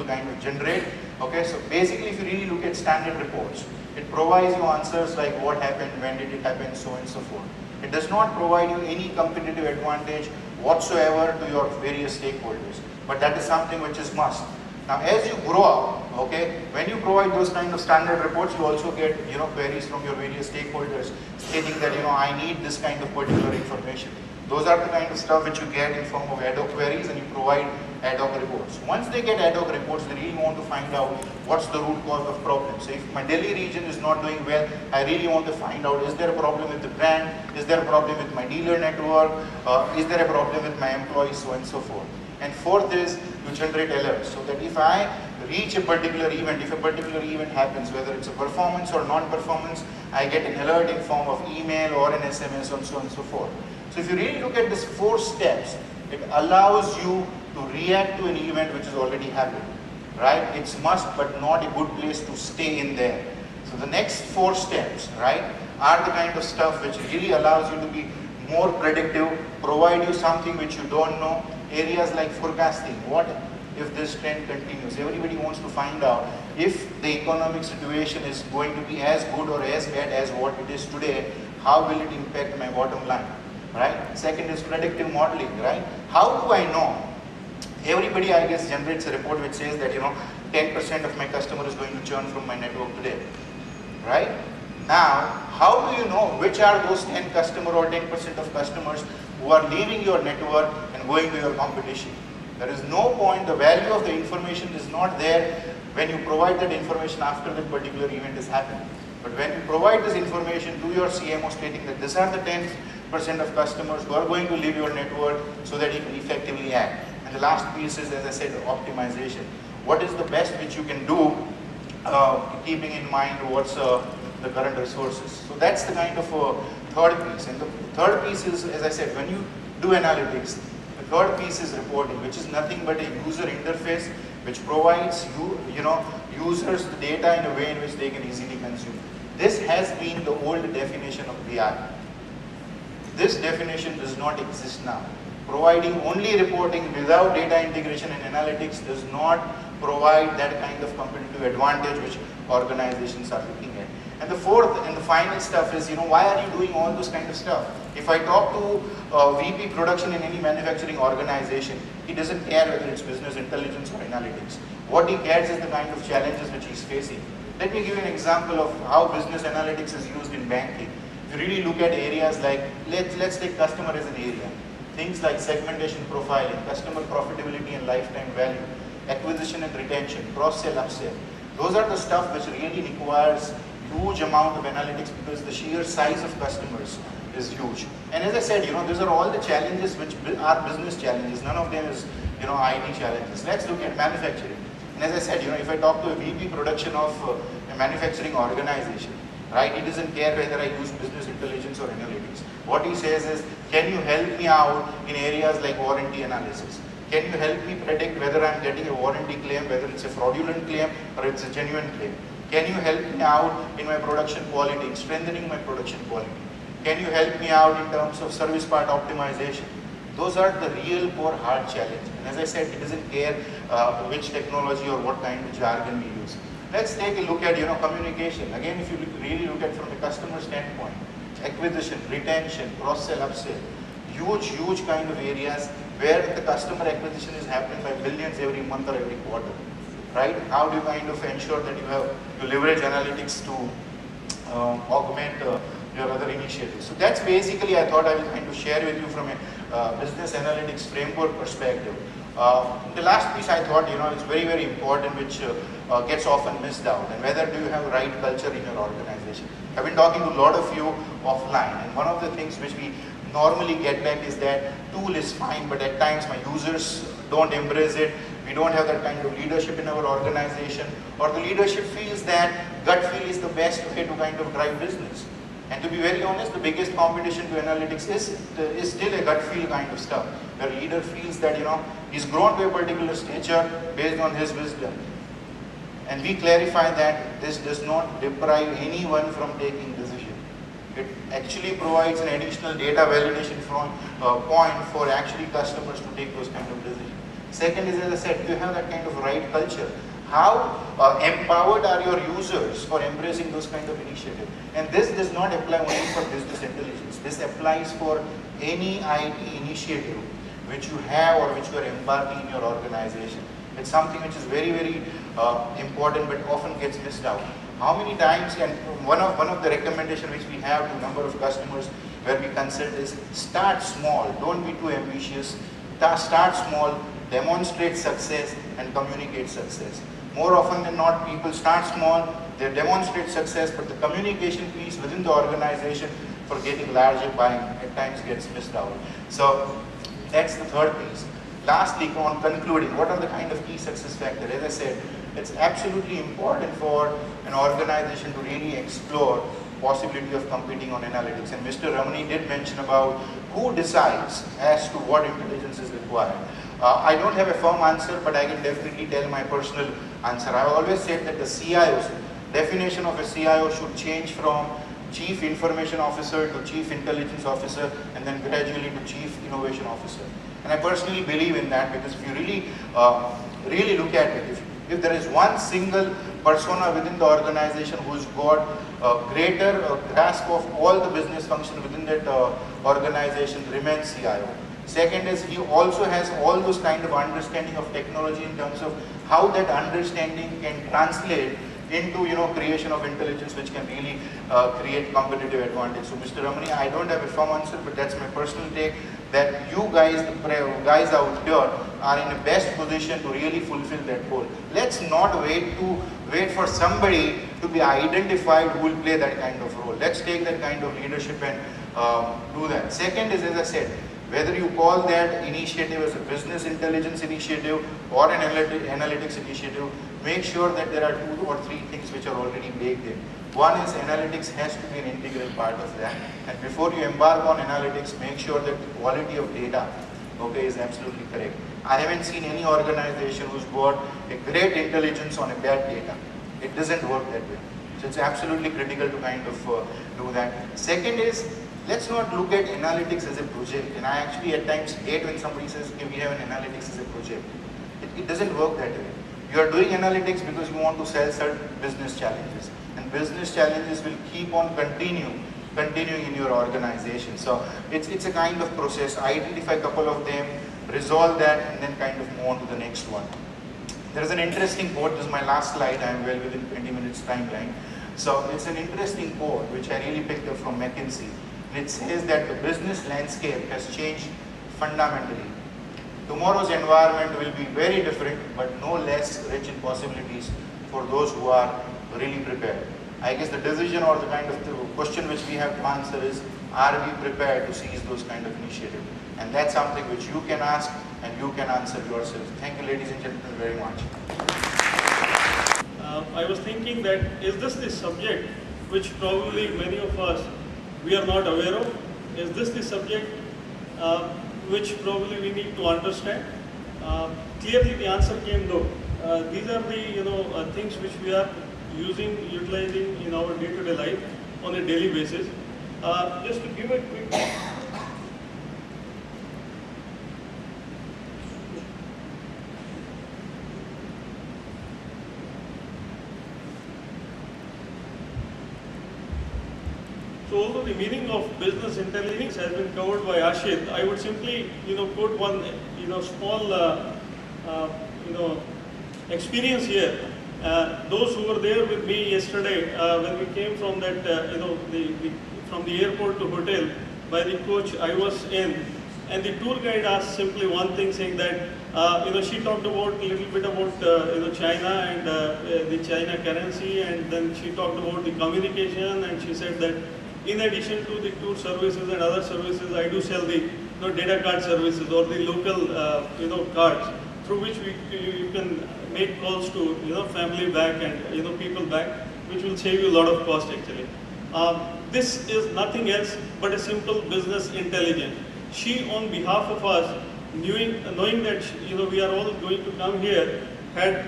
kind of generate. Okay, so basically if you really look at standard reports, it provides you answers like what happened, when did it happen, so on and so forth. It does not provide you any competitive advantage whatsoever to your various stakeholders, but that is something which is must. Now as you grow up, okay, when you provide those kind of standard reports, you also get, you know, queries from your various stakeholders stating that, you know, I need this kind of particular information. Those are the kind of stuff which you get in form of ad hoc queries, and you provide ad hoc reports. Once they get ad hoc reports, they really want to find out what's the root cause of problem. So if my Delhi region is not doing well, I really want to find out, is there a problem with the brand? Is there a problem with my dealer network? Is there a problem with my employees, so on and so forth. And for this, you generate alerts, so that if I reach a particular event, if a particular event happens, whether it's a performance or non-performance, I get an alert in form of email or an SMS and so on and so forth. So if you really look at these 4 steps, it allows you to react to an event which has already happened, right? It's must but not a good place to stay in there. So the next 4 steps, right, are the kind of stuff which really allows you to be more predictive, provide you something which you don't know. Areas like forecasting, what if this trend continues? Everybody wants to find out if the economic situation is going to be as good or as bad as what it is today, how will it impact my bottom line, right? Second is predictive modeling, right? How do I know? Everybody, I guess, generates a report which says that, you know, 10% of my customer is going to churn from my network today, right? Now, how do you know which are those 10 customer or 10% of customers who are leaving your network and going to your competition? There is no point, the value of the information is not there when you provide that information after that particular event is happening. But when you provide this information to your CMO stating that these are the 10% of customers who are going to leave your network, so that you can effectively act. And the last piece is, as I said, optimization. What is the best which you can do, keeping in mind what's the current resources. So that's the kind of third piece. And the third piece is, as I said, when you do analytics, the third piece is reporting, which is nothing but a user interface which provides users the data in a way in which they can easily consume. This has been the old definition of BI. This definition does not exist now. Providing only reporting without data integration and analytics does not provide that kind of competitive advantage which organizations are looking at. And the fourth and the final stuff is, why are you doing all this kind of stuff? If I talk to VP production in any manufacturing organization, he doesn't care whether it's business intelligence or analytics. What he cares is the kind of challenges which he's facing. Let me give you an example of how business analytics is used in banking. If you really look at areas like, let's take customer as an area. Things like segmentation profiling, customer profitability and lifetime value, acquisition and retention, cross-sell, upsell. Those are the stuff which really requires huge amount of analytics because the sheer size of customers is huge. And as I said, these are all the challenges which are business challenges. None of them is, IT challenges. Let's look at manufacturing. And as I said, if I talk to a VP production of a manufacturing organization, right, he doesn't care whether I use business intelligence or analytics. What he says is, can you help me out in areas like warranty analysis? Can you help me predict whether I'm getting a warranty claim, whether it's a fraudulent claim or it's a genuine claim? Can you help me out in my production quality, strengthening my production quality? Can you help me out in terms of service part optimization? Those are the real core hard challenges. And as I said, it doesn't care which technology or what kind of jargon we use. Let's take a look at communication. Again, if you really look at from the customer standpoint, acquisition, retention, cross-sell, upsell, huge kind of areas where the customer acquisition is happening by millions every month or every quarter. Right? How do you kind of ensure that you leverage analytics to augment your other initiatives? So that's basically, I thought I will kind of share with you from a business analytics framework perspective. The last piece I thought, is very important, which gets often missed out, and whether do you have right culture in your organization. I've been talking to a lot of you offline, and one of the things which we normally get back is that tool is fine, but at times my users don't embrace it. We don't have that kind of leadership in our organization, or the leadership feels that gut feel is the best way to kind of drive business. And to be very honest, the biggest competition to analytics is still a gut feel kind of stuff, where leader feels that he's grown to a particular stature based on his wisdom. And we clarify that this does not deprive anyone from taking decision. It actually provides an additional data validation point for actually customers to take those kind of decisions. Second is, as I said, do you have that kind of right culture? How empowered are your users for embracing those kind of initiatives? And this does not apply only for business intelligence. This applies for any IT initiative which you have or which you are embarking in your organization. It's something which is very, very important but often gets missed out. How many times, and one of the recommendations which we have to a number of customers where we consult is start small, don't be too ambitious, start small, demonstrate success and communicate success. More often than not, people start small, they demonstrate success, but the communication piece within the organization for getting larger buying at times gets missed out. So that's the third piece. Lastly, on concluding, what are the kind of key success factors? As I said, it's absolutely important for an organization to really explore possibility of competing on analytics. And Mr. Ramani did mention about who decides as to what intelligence is required. I don't have a firm answer, but I can definitely tell my personal answer. I always said that the CIO's definition of a CIO should change from Chief Information Officer to Chief Intelligence Officer and then gradually to Chief Innovation Officer. And I personally believe in that because if you really look at it, if there is one single persona within the organization who's got a greater grasp of all the business function within that organization, remains CIO. Second is he also has all those kind of understanding of technology in terms of how that understanding can translate into creation of intelligence which can really create competitive advantage. So Mr. Ramani, I don't have a firm answer, but that's my personal take, that you guys, the guys out here, are in the best position to really fulfill that goal. Let's not wait for somebody to be identified who will play that kind of role. Let's take that kind of leadership and do that. Second is, as I said, whether you call that initiative as a business intelligence initiative or an analytics initiative, make sure that there are 2 or 3 things which are already baked in. One is analytics has to be an integral part of that. And before you embark on analytics, make sure that the quality of data, is absolutely correct. I haven't seen any organization who's got a great intelligence on a bad data. It doesn't work that way. So it's absolutely critical to kind of do that. Second is, let's not look at analytics as a project. And I actually at times hate when somebody says, okay, we have an analytics as a project. It doesn't work that way. You are doing analytics because you want to sell certain business challenges. And business challenges will keep on continuing in your organization. So it's a kind of process. Identify a couple of them, resolve that, and then kind of move on to the next one. There is an interesting quote. This is my last slide. I am well within 20 minutes timeline. So it's an interesting quote which I really picked up from McKinsey. It says that the business landscape has changed fundamentally. Tomorrow's environment will be very different, but no less rich in possibilities for those who are really prepared. I guess the decision or the kind of the question which we have to answer is, are we prepared to seize those kind of initiatives? And that's something which you can ask and you can answer yourself. Thank you, ladies and gentlemen, very much. I was thinking that, is this the subject which probably many of us, we are not aware of? Is this the subject which probably we need to understand? Clearly the answer came no. These are the things which we are utilizing in our day-to-day life on a daily basis. Just to give a quick So although the meaning of business intelligence has been covered by Ashit, I would simply quote one small experience here. Those who were there with me yesterday when we came from that from the airport to hotel by the coach I was in, and the tour guide asked simply one thing, saying that she talked about a little bit about China and the China currency, and then she talked about the communication, and she said that in addition to the tour services and other services, I do sell the data card services or the local cards through which you can make calls to family back and people back, which will save you a lot of cost actually. This is nothing else but a simple business intelligence. She, on behalf of us, knowing that we are all going to come here, had